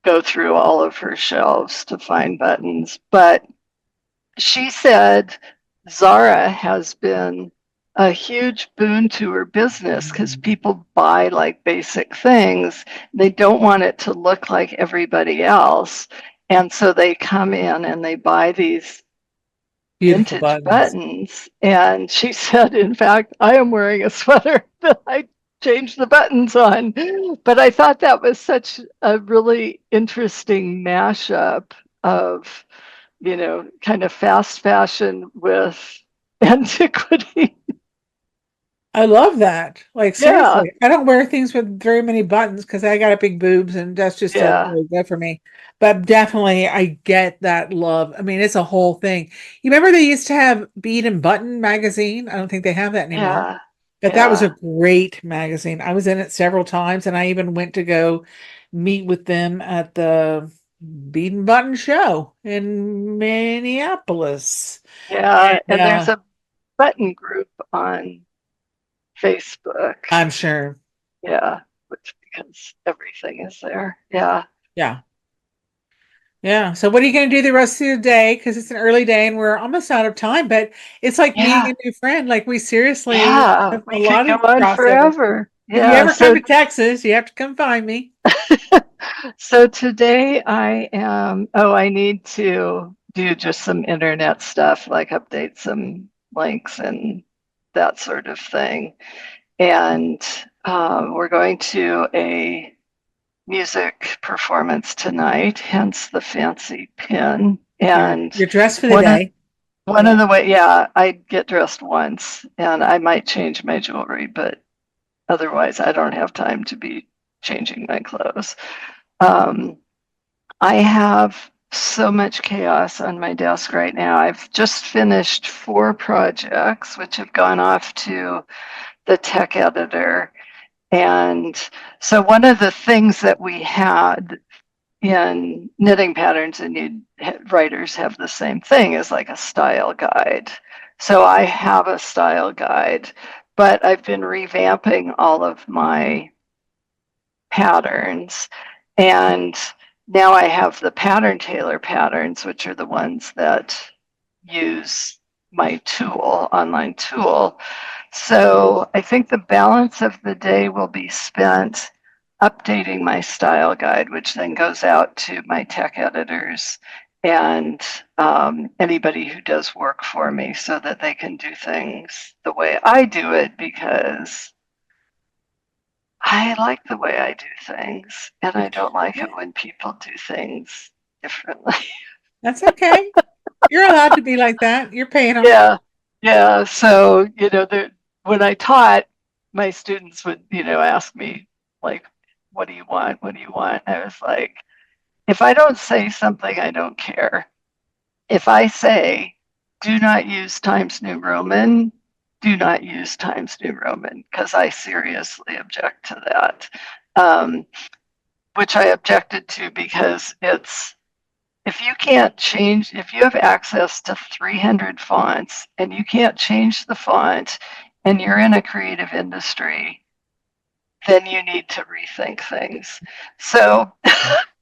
go through all of her shelves to find buttons. But she said Zara has been a huge boon to her business because people buy like basic things. They don't want it to look like everybody else. And so they come in and they buy these Beautiful vintage buttons. buttons. And she said, in fact, I am wearing a sweater that I changed the buttons on. But I thought that was such a really interesting mashup of, kind of fast fashion with antiquity. I love that. Like Yeah, seriously, I don't wear things with very many buttons because I got big boobs and that's just doesn't yeah, really good for me. But definitely I get that love. I mean, it's a whole thing. You remember they used to have Bead and Button magazine? I don't think they have that anymore. yeah, But that was a yeah, great magazine. I was in it several times and I even went to go meet with them at the Bead and Button show in Minneapolis. yeah. And And there's a button group on Facebook. I'm sure. Yeah, which because everything is there. Yeah. Yeah. Yeah. So what are you going to do the rest of the day? Because it's an early day and we're almost out of time, but it's like meeting Yeah. a new friend. Like we seriously Yeah. have a We could lot go of on crossover. forever. If you Yeah. ever come to Texas, you have to come find me. So today I need to do just some internet stuff, like update some links and that sort of thing. And we're going to a music performance tonight, hence the fancy pin. And You're dressed for the one of day. one of the way, yeah, I get dressed once, and I might change my jewelry, but otherwise, I don't have time to be changing my clothes. Um, I have so much chaos on my desk right now. I've just finished 4 projects, which have gone off to the tech editor. And so one of the things that we had in knitting patterns, and writers have the same thing as like a style guide. So I have a style guide, but I've been revamping all of my patterns, and now I have the pattern tailor patterns, which are the ones that use my tool, online tool. So I think the balance of the day will be spent updating my style guide, which then goes out to my tech editors and anybody who does work for me, so that they can do things the way I do it, because I like the way I do things, and I don't like it when people do things differently. That's okay. You're allowed to be like that. You're paying them. Yeah, yeah. So, when I taught, my students would, ask me, like, what do you want? What do you want? I was like, if I don't say something, I don't care. If I say, do not use Times New Roman, do not use Times New Roman, because I seriously object to that. Which I objected to because if you have access to 300 fonts and you can't change the font and you're in a creative industry, then you need to rethink things. So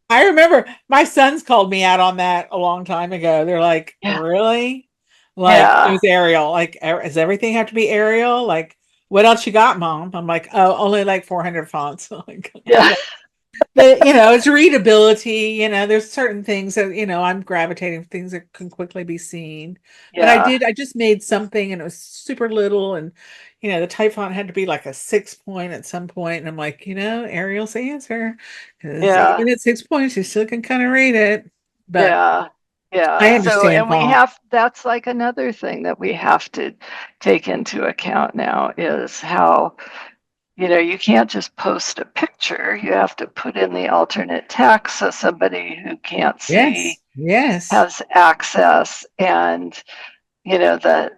I remember my sons called me out on that a long time ago. They're like, yeah, really? Like, it was Arial. Like, does everything have to be Arial? Like, what else you got, Mom? I'm like, oh, only like 400 fonts. Like, yeah, but it's readability. There's certain things that I'm gravitating, things that can quickly be seen. But yeah, I just made something, and it was super little, and the type font had to be like a 6 point at some point, and I'm like, Arial's the answer, because yeah, even at 6 points you still can kind of read it. But yeah, I yeah. So, understand and font. that's like another thing that we have to take into account now, is how, you can't just post a picture. You have to put in the alternate text so somebody who can't see Yes. has access. And, the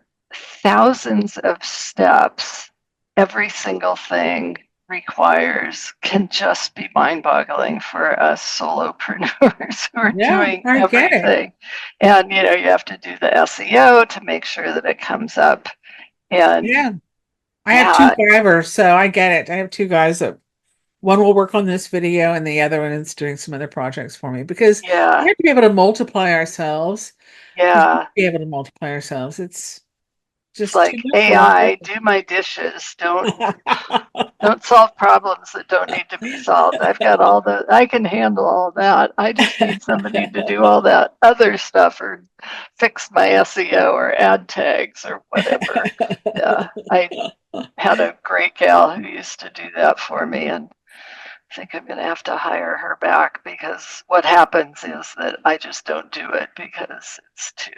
thousands of steps every single thing requires can just be mind-boggling for us solopreneurs who are Yeah, doing I get it. everything. And, you have to do the SEO to make sure that it comes up. And Yeah. I have two yeah, drivers, so I get it. I have two guys that one will work on this video and the other one is doing some other projects for me, because we yeah, have to be able to multiply ourselves. We have to yeah. be able to multiply ourselves. It's It's just too like, much for one AI, do my dishes. Don't solve problems that don't need to be solved. I can handle all that. I just need somebody to do all that other stuff, or fix my SEO or add tags or whatever. Yeah, I had a great gal who used to do that for me, and I think I'm going to have to hire her back, because what happens is that I just don't do it because it's too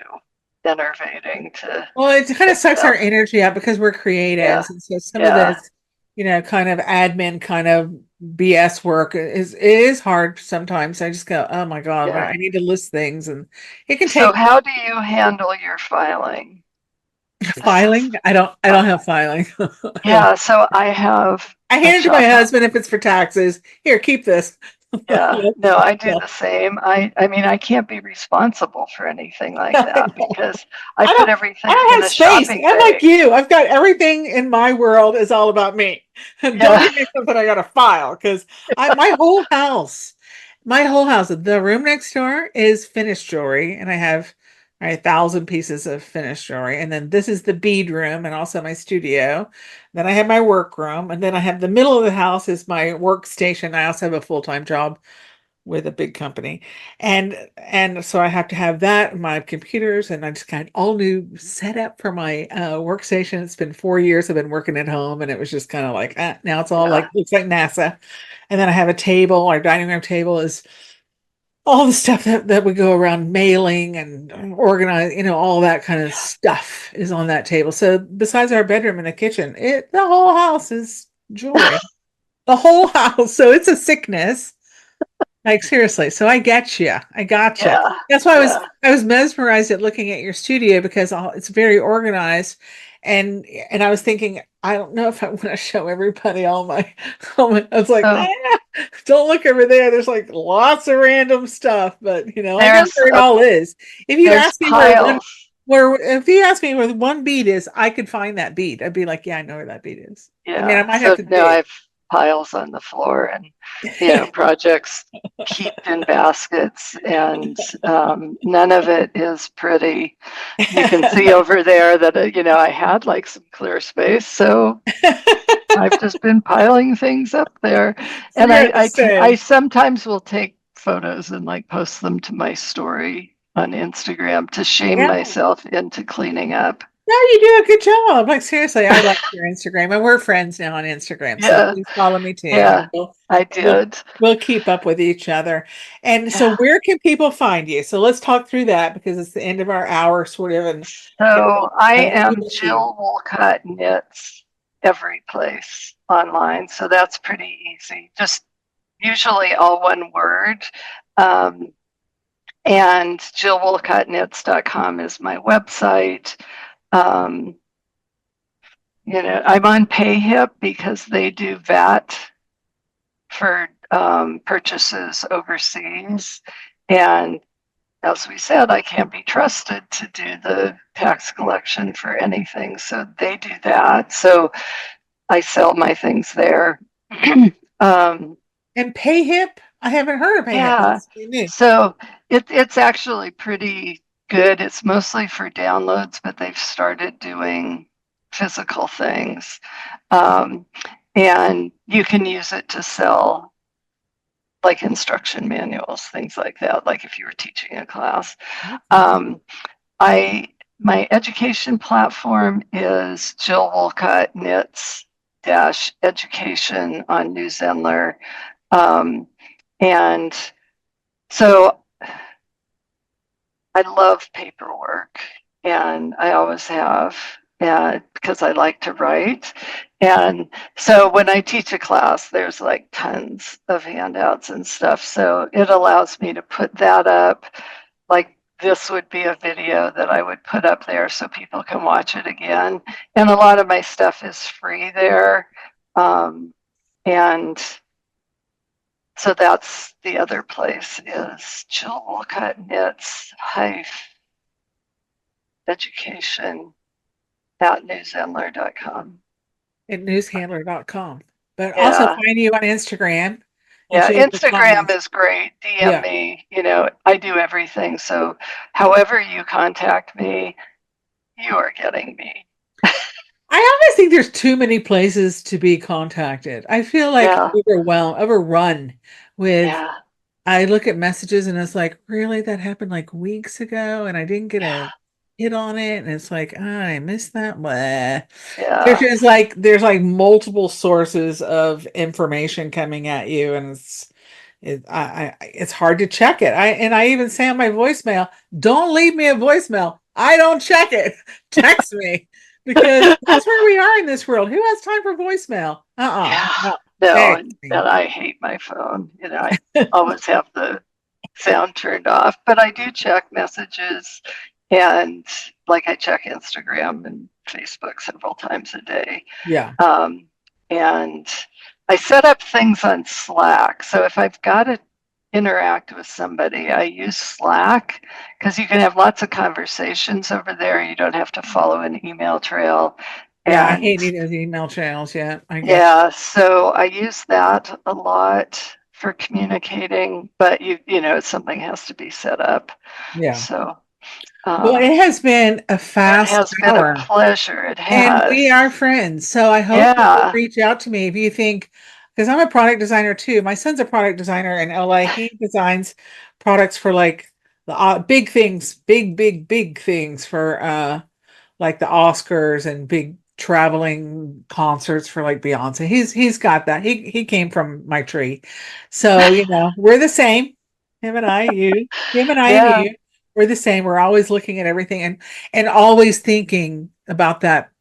enervating to Well, it kind of fix sucks our them. energy out because we're Yeah, creatives. And so some of yeah, this, kind of admin kind of BS work is hard sometimes. I just go, oh my God, yeah. I need to list things, and it can So take how do you handle your filing? This is filing. I don't have filing. I don't. Yeah, so I have I a hand it to my Shopify. husband if it's for taxes. Here, keep this. Yeah, no, I do the same. I mean, I can't be responsible for anything like I that, know. because I I put don't I everything don't in have a space. shopping I'm like bag. you. I've got everything in my world is all about me. Don't Yeah, give me something I gotta file, because I my whole house, the room next door is finished jewelry, and I have 1,000 pieces of finished jewelry. And then this is the bead room and also my studio. Then I have my work room, and then I have the middle of the house is my workstation. I also have a full-time job with a big company, and so I have to have that, my computers, and I just got all new setup for my workstation. It's been 4 years I've been working at home, and it was just kind of like, now it's all yeah, like, looks like NASA. And then I have a table. Our dining room table is all the stuff that would go around mailing and organize, all that kind of stuff is on that table. So besides our bedroom and the kitchen, the whole house is jewelry, the whole house. So it's a sickness. Like, seriously, so I get you. I gotcha. yeah, That's why yeah, I was mesmerized at looking at your studio, because it's very organized, and I was thinking, I don't know if I want to show everybody I was like, don't look over there. There's like lots of random stuff, but I know where it all is. If you there's ask me piles. if you ask me where one bead is, I could find that bead. I'd be like, yeah, I know where that bead is. I mean, I Yeah. might have So to now I dig. have piles on the floor and, projects heaped in baskets, and none of it is pretty. You can see over there that, I had like some clear space. So I've just been piling things up there. And We're the I same. sometimes will take photos and like post them to my story on Instagram to shame Yeah. myself into cleaning up. No, you do a good job. Like seriously, I like your Instagram, and we're friends now on Instagram. So Yeah, please follow me too, and yeah, I we'll did. we'll keep up with each other. And so, Yeah. where can people find you? So let's talk through that because it's the end of our hour, sort of, and So I I want am people to see you. Jill Wolcott Knits every place online. So that's pretty easy. Just usually all one word. Um, and JillWolcottKnits.com is my website. Um, I'm on PayHip because they do VAT for purchases overseas. And as we said, I can't be trusted to do the tax collection for anything. So they do that. So I sell my things there. um, And PayHip, I haven't heard of PayHip. yeah. That's new. So it's actually pretty good. It's mostly for downloads, but they've started doing physical things. Um, and you can use it to sell like instruction manuals, things like that, like if you were teaching a class. Um, my education platform is Jill Wolcott Knits education on New Zenler. And so I love paperwork, and I always have, because I like to write. And so when I teach a class, there's like tons of handouts and stuff. So it allows me to put that up. Like this would be a video that I would put up there so people can watch it again. And a lot of my stuff is free there. And so that's the other place is Jill Wolcott Knits education at newsendler.com. At newshandler.com. But also Yeah. find you on Instagram. Yeah. Instagram is great. DM Yeah. me. I do everything. So however you contact me, you are getting me. I always think there's too many places to be contacted. I feel like Yeah. overrun with, Yeah. I look at messages and it's like, really, that happened like weeks ago and I didn't get Yeah. a hit on it. And it's like, I missed that. Blah. Yeah. There's like multiple sources of information coming at you, and it's hard to check it. I even say on my voicemail, don't leave me a voicemail. I don't check it. Text me because that's where we are in this world. Who has time for voicemail? Yeah. No. No, Text and me. I hate my phone. I always have the sound turned off, but I do check messages, and like I check Instagram and Facebook several times a day. Yeah. And I set up things on Slack. So if I've got to interact with somebody, I use Slack because you can have lots of conversations over there. You don't have to follow an email trail. Yeah, I And hate those email channels. Yeah, I get yeah, so I use that a lot for communicating, but something has to be set up. you. Yeah. So Well, it has been a it fast has been a hour. pleasure. It And we has. are friends. So I hope you will Yeah. reach out to me if you think, because I'm a product designer too. My son's a product designer in LA. He designs products for like the big things, big things for like the Oscars and big traveling concerts for like Beyonce. He's got that. He came from my tree. So, we're the same. Him and I and Yeah. you. We're the same. We're always looking at everything and always thinking about that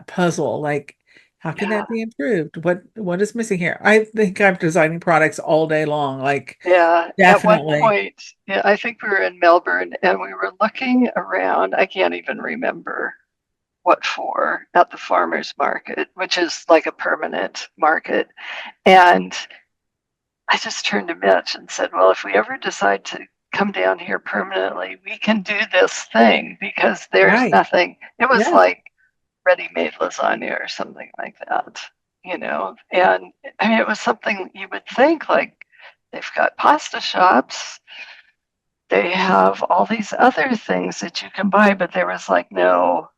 puzzle. Like, how can Yeah. that be improved? What is missing here? I think I'm designing products all day long. Like, Yeah. At one definitely. point, yeah, I think we were in Melbourne and we were looking around. I can't even remember what for at the farmer's market, which is like a permanent market. And I just turned to Mitch and said, well, if we ever decide to come down here permanently, we can do this thing, because there's nothing. It was like ready-made lasagna or something like that, you know. And I mean, it was something you would think, like, they've got pasta shops, they have all these other things that you can buy, but there was like no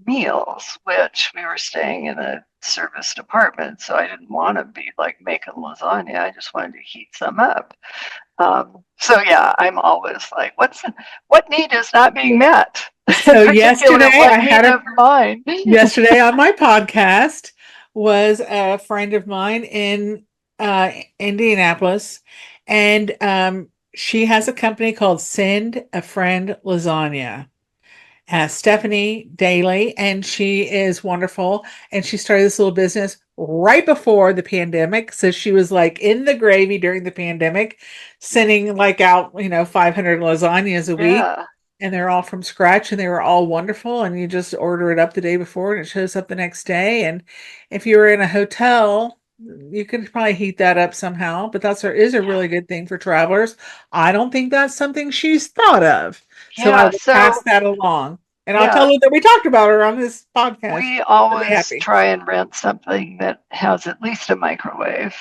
meals, which we were staying in a service department, so I didn't want to be like making lasagna. I just wanted to heat some up. So yeah, I'm always like, what need is not being met? So yesterday I had yesterday on my podcast was a friend of mine in Indianapolis, and she has a company called Send a Friend Lasagna. Stephanie Daly, and she is wonderful. And she started this little business right before the pandemic. So she was like in the gravy during the pandemic, sending like out, 500 lasagnas a week. And they're all from scratch, and they were all wonderful. And you just order it up the day before and it shows up the next day. And if you were in a hotel, you could probably heat that up somehow, but is a really good thing for travelers. I don't think that's something she's thought of. So I will pass that along. And I'll tell her that we talked about her on this podcast. We always try and rent something that has at least a microwave.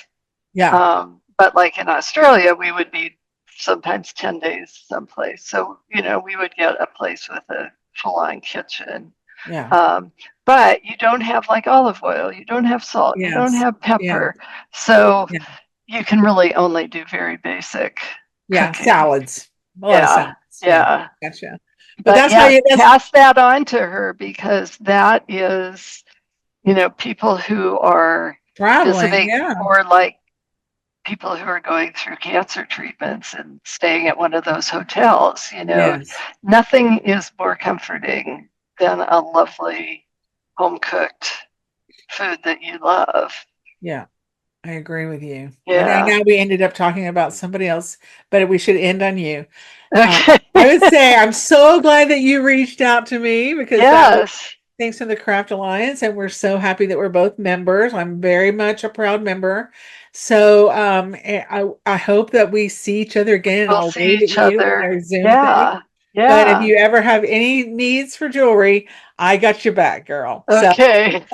Yeah. But like in Australia, we would be sometimes 10 days someplace. So, we would get a place with a full-on kitchen. Yeah. But you don't have like olive oil, you don't have salt, you don't have pepper. So you can really only do very basic cooking. Salads. A lot of salads. Yeah. Gotcha. But that's how you pass that on to her, because that is, people who are traveling, visiting, or like people who are going through cancer treatments and staying at one of those hotels, nothing is more comforting than a lovely home-cooked food that you love. Yeah, I agree with you. Yeah. And now we ended up talking about somebody else, but we should end on you. Okay. I would say I'm so glad that you reached out to me, because thanks to the Craft Alliance, and we're so happy that we're both members. I'm very much a proud member. So I hope that we see each other again. We'll see each other. Yeah. But if you ever have any needs for jewelry, I got your back, girl. Okay.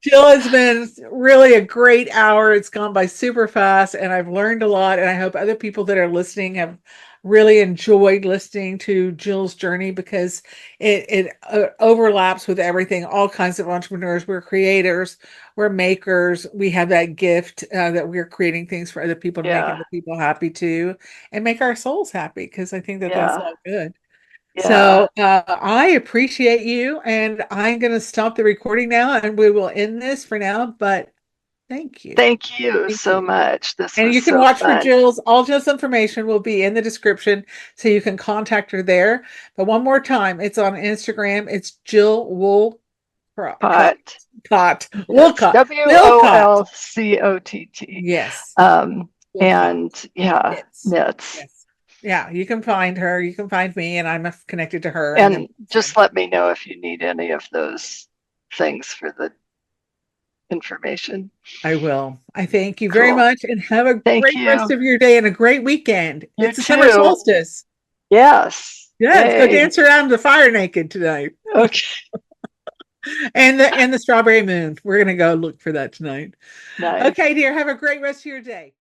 Jill, has been really a great hour. It's gone by super fast, and I've learned a lot. And I hope other people that are listening have really enjoyed listening to Jill's journey, because it overlaps with everything. All kinds of entrepreneurs. We're creators. We're makers. We have that gift that we're creating things for other people to make other people happy too, and make our souls happy, because I think that that's all good. So I appreciate you, and I'm going to stop the recording now, and we will end this for now. But thank you. Thank you so much. And you can watch for Jill's. All Jill's information will be in the description, so you can contact her there. But one more time, it's on Instagram. It's Jill Wolcott. Wolcott. WOLCOTT. Yes. And knits. Yes. Yeah, you can find her. You can find me, and I'm connected to her. And just let me know if you need any of those things for the information. I will. I thank you very much, and have a great rest of your day and a great weekend. It's the summer solstice. Yes. Yes. Go dance around the fire naked tonight. Okay. and the strawberry moon. We're gonna go look for that tonight. Nice. Okay, dear. Have a great rest of your day.